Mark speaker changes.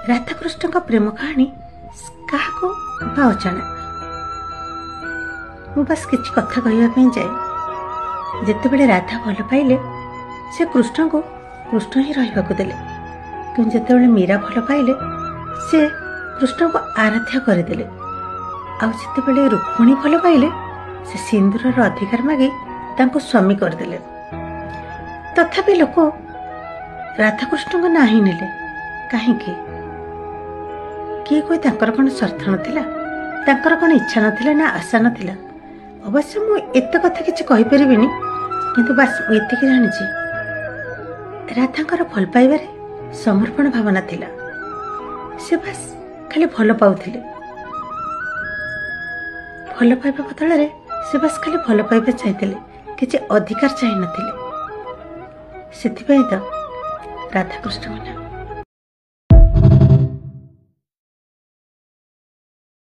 Speaker 1: राधाकृष्ण का प्रेम कहानी क्या अजଣା मु बस किसी कथा कहवाई जाए जिते राधा भल पाइले से कृष्ण को कृष्ण ही रहा देले कि जिते मीरा भल पाइले से कृष्ण को आराध्य करदे आते रुक्मिणी भल पाइले से सिंदूर अधिकार मागे तांको स्वामी करदे। तथापि लोक राधाकृष्ण को ना ही नेले कहीं किए कोई तांकर कौन स्वार्थ नथिला तांकर कौन इच्छा नथिला ना आशा नथिला। अवश्य मु एत कथा किछि कहि परिबिनी किंतु बस एतिक जानिछि राधांकर भल पाइबारे समर्पण भावना थिला। से बस खाली भल पाउथिले भल पाइबा बदଳରେ से बस खाली भल पाइबा चाहिए किछि अधिकार चाहि नथिले। सेथिपई तो राधाकृष्ण